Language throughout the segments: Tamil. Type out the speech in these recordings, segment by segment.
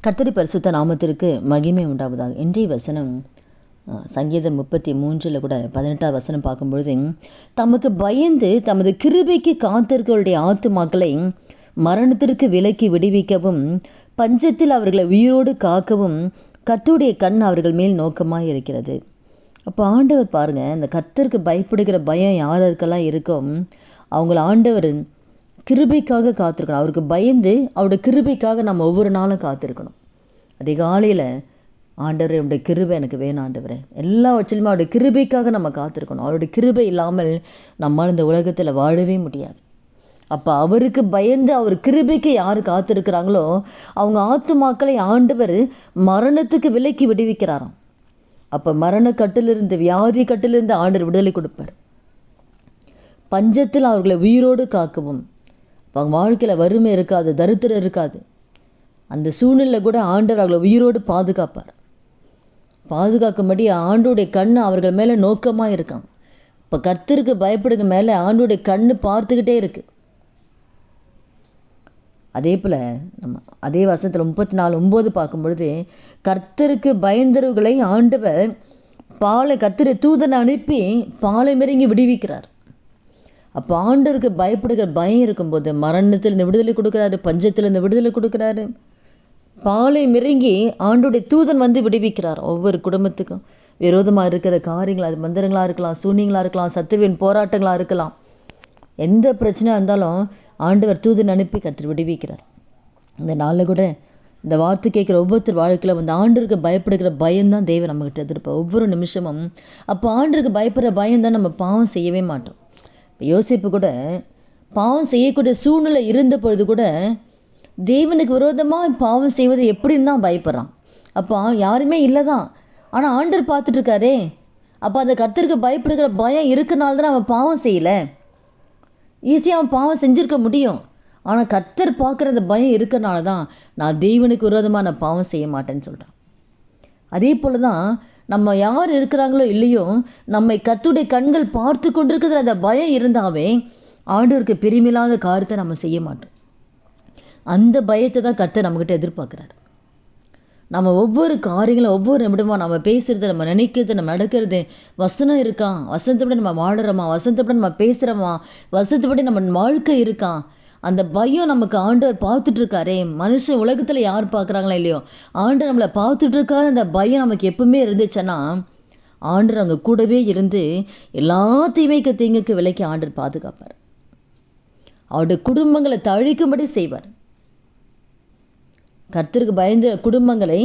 கர்த்தருடைய பரிசுத்த நாமத்திற்கு மகிமை உண்டாவதாக. இன்றைய வசனம் சங்கீதம் 33 கூட 18வது வசனம் பார்க்கும்பொழுது, தமக்கு பயந்து தமது கிருபைக்கு காத்திருக்கிறவருடைய ஆத்துமாக்களை மரணத்திற்கு விலக்கி விடுவிக்கவும் பஞ்சத்தில் அவர்களை உயிரோடு காக்கவும் கர்த்தருடைய கண் அவர்கள் மேல் நோக்கமாக இருக்கிறது. அப்போ ஆண்டவர் பாருங்க, இந்த கர்த்தருக்கு பயப்படுகிற பயம் யாருக்கெல்லாம் இருக்கும், அவங்கள ஆண்டவர் கிருபைக்காக காத்திருக்கணும். அவருக்கு பயந்து அவருடைய கிருபைக்காக நம்ம ஒவ்வொரு நாளும் காத்திருக்கணும். அதிகாலையில் ஆண்டவர் அவருடைய கிருபை எனக்கு வேணும் ஆண்டவரே, எல்லா வச்சிலுமே அவருடைய கிருபைக்காக நம்ம காத்திருக்கணும். அவருடைய கிருபை இல்லாமல் நம்மால் இந்த உலகத்தில் வாழவே முடியாது. அப்போ அவருக்கு பயந்து அவர் கிருபைக்கு யார் காத்திருக்கிறாங்களோ அவங்க ஆத்துமாக்களை ஆண்டவர் மரணத்துக்கு விலக்கி விடுவிக்கிறாராம். அப்போ மரண கட்டிலிருந்து, வியாதி கட்டிலிருந்து ஆண்டவர் விடுதலை கொடுப்பார். பஞ்சத்தில் அவர்களை உயிரோடு காக்கவும், அவங்க வாழ்க்கையில் வறுமை இருக்காது, தரித்திரம் இருக்காது. அந்த சூழ்நிலை கூட ஆண்டவர் அவர்களை உயிரோடு பாதுகாப்பார். பாதுகாக்கும்படி ஆண்டோடைய கண் அவர்கள் மேலே நோக்கமாக இருக்காங்க. இப்போ கர்த்தருக்கு பயப்படுங்க மேலே ஆண்டோடைய கண் பார்த்துக்கிட்டே இருக்கு. அதே போல் நம்ம அதே வசனத்தில் 34:9 பார்க்கும் பொழுது, கர்த்தருக்கு பயந்தவர்களை ஆண்டவர் கர்த்தரை தூதனை அனுப்பி பாலை மெருங்கி விடுவிக்கிறார். அப்போ ஆண்டவருக்கு பயப்படுகிற பயம் இருக்கும்போது மரணத்திலிருந்து விடுதலை கொடுக்குறாரு, பஞ்சத்திலிருந்து விடுதலை கொடுக்குறாரு. பாலை மிறங்கி ஆண்டோடைய தூதன் வந்து விடுவிக்கிறார். ஒவ்வொரு குடும்பத்துக்கும் விரோதமாக இருக்கிற காரியங்கள், அது மந்திரங்களாக இருக்கலாம், சூனியங்களாக இருக்கலாம், சத்துருவின் போராட்டங்களாக இருக்கலாம், எந்த பிரச்சனையாக இருந்தாலும் ஆண்டவர் தூதன் அனுப்பி கர்த்தர் விடுவிக்கிறார். இந்த நாளில் கூட இந்த வார்த்தை கேட்குற ஒவ்வொருத்தர் வாழ்க்கையில் வந்து ஆண்டருக்கு பயப்படுகிற பயம்தான் தேவன் நம்மகிட்ட எதிர்ப்போம் ஒவ்வொரு நிமிஷமும். அப்போ ஆண்டருக்கு பயப்படுற பயம்தான் நம்ம பாவம் செய்யவே மாட்டோம். யோசிப்பு கூட பாவம் செய்யக்கூடிய சூழ்நிலை இருந்த பொழுது கூட தேவனுக்கு விரோதமாக பாவம் செய்வது எப்படின்னு தான் பயப்படுறான். அப்போ யாருமே இல்லை தான், ஆனால் ஆண்டவர் பார்த்துட்டு இருக்காரே. அப்போ அந்த கர்த்தருக்கு பயப்படுகிற பயம் இருக்கனால தான் அவன் பாவம் செய்யலை. ஈஸியாக அவன் பாவம் செஞ்சுருக்க முடியும், ஆனால் கர்த்தர் பார்க்குற அந்த பயம் இருக்கிறனால தான் நான் தேவனுக்கு விரோதமாக நான் பாவம் செய்ய மாட்டேன்னு சொல்கிறான். அதே போல் தான் நம்ம யார் இருக்கிறாங்களோ இல்லையோ, நம்மை கர்த்தருடைய கண்கள் பார்த்து கொண்டிருக்கிற அந்த பயம் இருந்தாவே ஆண்டவருக்கு பிரிமில்லாத காரியத்தை நம்ம செய்ய மாட்டோம். அந்த பயத்தை தான் கர்த்தர் நம்மகிட்ட எதிர்பார்க்குறாரு. நம்ம ஒவ்வொரு காரியங்களும் ஒவ்வொரு நிமிடமாக நம்ம பேசுகிறது, நம்ம நினைக்கிறது, நம்ம நடக்கிறது வசனம் இருக்கான், வசனத்தைப்படி நம்ம வாடுறோமா, வசனத்தைப்படி நம்ம பேசுகிறோமா, வசனத்தைப்படி நம்ம வாழ்க்கை இருக்கான், அந்த பயம் நமக்கு ஆண்டவர் பார்த்துட்டு இருக்காரே. மனுஷன் உலகத்தில் யார் பார்க்குறாங்களோ இல்லையோ, ஆண்டவர் நம்மளை பார்த்துட்டு இருக்காரு. அந்த பயம் நமக்கு எப்பவுமே இருந்துச்சுன்னா ஆண்டவர் அவங்க கூடவே இருந்து எல்லா தீமைக்கு விலைக்கு ஆண்டவர் பாதுகாப்பார். அவருடைய குடும்பங்களை தழிக்கும்படி செய்வார். கர்த்தருக்கு பயந்த குடும்பங்களை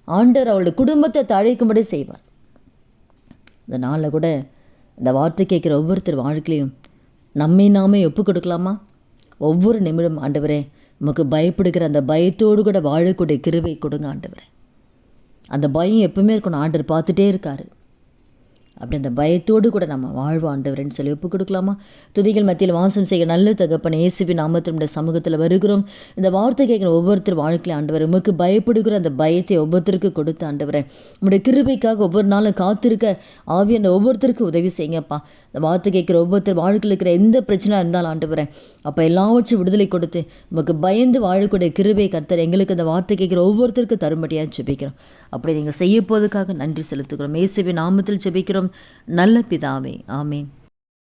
ஆண்டவர் அவருடைய குடும்பத்தை தழிக்கும்படி செய்வார். இந்த நாளில் கூட இந்த வார்த்தை கேட்குற ஒவ்வொருத்தர் வாழ்க்கையிலையும் நம்மை நாமே ஒப்பு கொடுக்கலாமா? ஒவ்வொரு நிமிடம் ஆண்டவரே நமக்கு பயப்படுகிற அந்த பயத்தோடு கூட வாழக்கூடிய கிருபை கொடுங்க ஆண்டவரே. அந்த பயம் எப்பவுமே இருக்கணும், ஆண்டவர் பார்த்துட்டே இருக்காரு. அப்படி அந்த பயத்தோடு கூட நம்ம வாழ்வோம் ஆண்டவரேன்னு சொல்லி ஒப்பு கொடுக்கலாமா? துதிகள் மத்தியில் வாசம் செய்ய நல்ல தகப்பன் இயேசுவின் நாமத்தினுடைய சமூகத்தில் வருகிறோம். இந்த வார்த்தை கேட்குற ஒவ்வொருத்தர் வாழ்க்கையில் ஆண்டவர் உமக்கு பயப்படுகிற அந்த பயத்தை ஒவ்வொருத்தருக்கு கொடுத்து ஆண்டவரே உங்களுடைய கிருபைக்காக ஒவ்வொரு நாளும் காத்திருக்க ஆவி அந்த ஒவ்வொருத்தருக்கு உதவி செய்யுங்கப்பா. இந்த வார்த்தை கேட்குற ஒவ்வொருத்தர் வாழ்க்கையில் இருக்கிற எந்த பிரச்சனையாக இருந்தாலும் ஆண்டவரே அப்போ எல்லாவற்றும் விடுதலை கொடுத்து உமக்கு பயந்து வாழக்கூடிய கிருபை கர்த்தர் எங்களுக்கு அந்த வார்த்தை கேட்குற ஒவ்வொருத்தருக்கு தரும்படியாக ஜெபிக்கிறோம். அப்படி நீங்கள் செய்ய போவதற்காக நன்றி செலுத்துகிறோம். இயேசுவின் நாமத்தில் ஜெபிக்கிறோம் நல்ல பிதாவே, ஆமேன்.